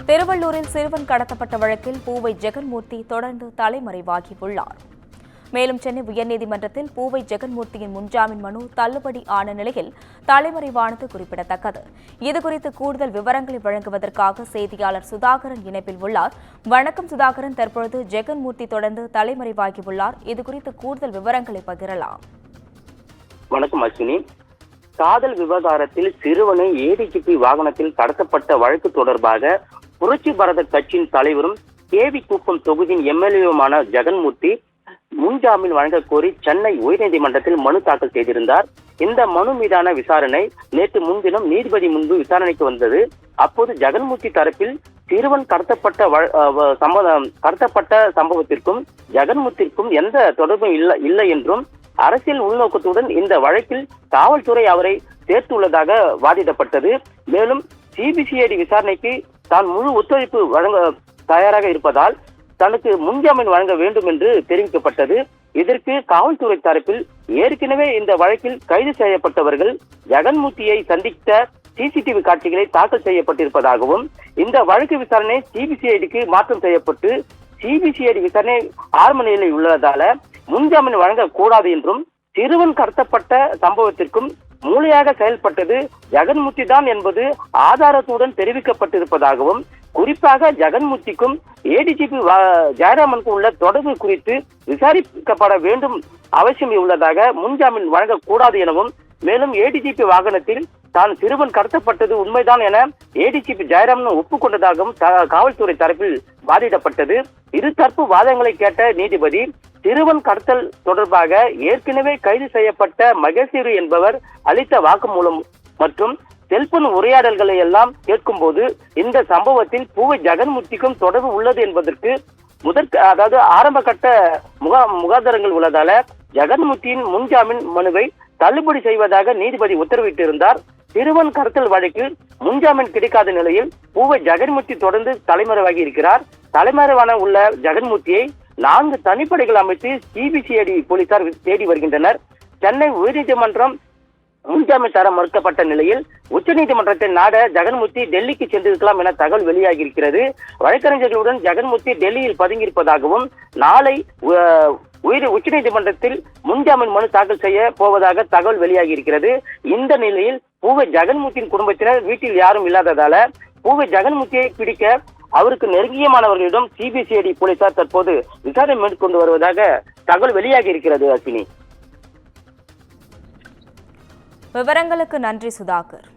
திருவள்ளூரில் சிறுவன் கடத்தப்பட்ட வழக்கில் பூவை ஜெகன்மூர்த்தி தொடர்ந்து தலைமறைவாகியுள்ளார். மேலும் சென்னை உயர்நீதிமன்றத்தில் பூவை ஜெகன்மூர்த்தியின் முன்ஜாமீன் மனு தள்ளுபடி ஆன நிலையில் தலைமறைவானது குறிப்பிடத்தக்கது. இதுகுறித்து கூடுதல் விவரங்களை வழங்குவதற்காக செய்தியாளர் சுதாகரன் இணைப்பில் உள்ளார். வணக்கம் சுதாகரன், தற்பொழுது ஜெகன்மூர்த்தி தொடர்ந்து தலைமறைவாகியுள்ளார். இதுகுறித்து கூடுதல் விவரங்களை பகிரலாம். வணக்கம் அஸ்வினி. காதல் விவகாரத்தில் சிறுவனை ஏடிஜிபி வாகனத்தில் கடத்தப்பட்ட வழக்கு தொடர்பாக புரட்சி பாரத கட்சியின் தலைவரும் கேவி குப்பம் தொகுதியின் எம்எல்ஏவுமான ஜெகன்மூர்த்தி முன்ஜாமீன் வழங்க கோரி சென்னை உயர்நீதிமன்றத்தில் மனு தாக்கல் செய்திருந்தார். இந்த மனு மீதான விசாரணை நேற்று முன்தினம் நீதிபதி முன்பு விசாரணைக்கு வந்தது. அப்போது ஜெகன்மூர்த்தி தரப்பில் சிறுவன் கடத்தப்பட்ட சம்பவத்திற்கும் ஜெகன்மூர்த்திக்கும் எந்த தொடர்பும் இல்லை என்றும் அரசியல் உள்நோக்கத்துடன் இந்த வழக்கில் காவல்துறை அவரை சேர்த்துள்ளதாக வாதிடப்பட்டது. மேலும் சிபிசிஐடி விசாரணைக்கு தான் முழு ஒத்துழைப்பு வழங்க தயாராக இருப்பதால் தனக்கு முன்ஜாமீன் வழங்க வேண்டும் என்று தெரிவிக்கப்பட்டது. இதற்கு காவல்துறை தரப்பில் ஏற்கனவே இந்த வழக்கில் கைது செய்யப்பட்டவர்கள் ஜெகன்மூர்த்தியை சந்தித்த சிசிடிவி காட்சிகளை தாக்கல் செய்யப்பட்டிருப்பதாகவும் இந்த வழக்கு விசாரணை சிபிசிஐடிக்கு மாற்றம் செய்யப்பட்டு சிபிசிஐடி விசாரணை ஆரம்ப நிலையில் உள்ளதால முன்ஜாமீன் வழங்கக்கூடாது என்றும் சிறுவன் கடத்தப்பட்ட சம்பவத்திற்கும் மூளையாக செயல்பட்டது ஜெகன்மூர்த்தி தான் என்பது ஆதாரத்துடன் தெரிவிக்கப்பட்டிருப்பதாகவும் குறிப்பாக ஜெகன்மூர்த்திக்கும் ஏடிஜிபி ஜெயராமனுக்கும் உள்ள தொடர்பு குறித்து விசாரிக்கப்பட வேண்டும் அவசியம் உள்ளதாக முன்ஜாமீன் வழங்கக்கூடாது எனவும் மேலும் ஏடிஜிபி வாகனத்தில் தான் சிறுவன் கடத்தப்பட்டது உண்மைதான் என ஏடிஜிபி ஜெயராமன் ஒப்புக்கொண்டதாகவும் காவல்துறை தரப்பில் வாதிடப்பட்டது. இருதரப்பு வாதங்களை கேட்ட நீதிபதி சிறுவன் கடத்தல் தொடர்பாக ஏற்கனவே கைது செய்யப்பட்ட மகேஸ்வரி என்பவர் அளித்த வாக்குமூலம் மற்றும் செல்போன் உரையாடல்களை எல்லாம் கேட்கும் போது இந்த சம்பவத்தில் பூவை ஜெகன்மூர்த்திக்கும் தொடர்பு உள்ளது என்பதற்கு ஆரம்ப கட்ட முகாதாரங்கள் உள்ளதால ஜெகன்மூர்த்தியின் முன்ஜாமீன் மனுவை தள்ளுபடி செய்வதாக நீதிபதி உத்தரவிட்டிருந்தார். சிறுவன் கடத்தல் வழக்கில் முன்ஜாமீன் கிடைக்காத நிலையில் பூவை ஜெகன்மூர்த்தி தொடர்ந்து தலைமறைவாகி இருக்கிறார். தலைமறைவான உள்ள ஜெகன்மூர்த்தியை 4 தனிப்படைகள் அமைத்து சிபிசிஐடி போலீசார் தேடி வருகின்றனர். சென்னை உயர்நீதிமன்றம் முன்ஜாமீன் தர மறுக்கப்பட்ட நிலையில் உச்சநீதிமன்றத்தை நாட ஜெகன்மூர்த்தி டெல்லிக்கு சென்றிருக்கலாம் என தகவல் வெளியாகி இருக்கிறது. வழக்கறிஞர்களுடன் ஜெகன்மூர்த்தி டெல்லியில் பதுங்கியிருப்பதாகவும் நாளை உச்சநீதிமன்றத்தில் முன்ஜாமீன் மனு தாக்கல் செய்ய போவதாக தகவல் வெளியாகி இருக்கிறது. இந்த நிலையில் பூவை ஜெகன்மூர்த்தியின் குடும்பத்தினர் வீட்டில் யாரும் இல்லாததால பூவை ஜெகன்மூர்த்தியை பிடிக்க அவருக்கு நெருங்கியமானவர்களிடம் சிபிசிஐடி போலீசார் தற்போது விசாரணை மேற்கொண்டு வருவதாக தகவல் வெளியாகி இருக்கிறது. அஸ்வினி, விவரங்களுக்கு நன்றி சுதாகர்.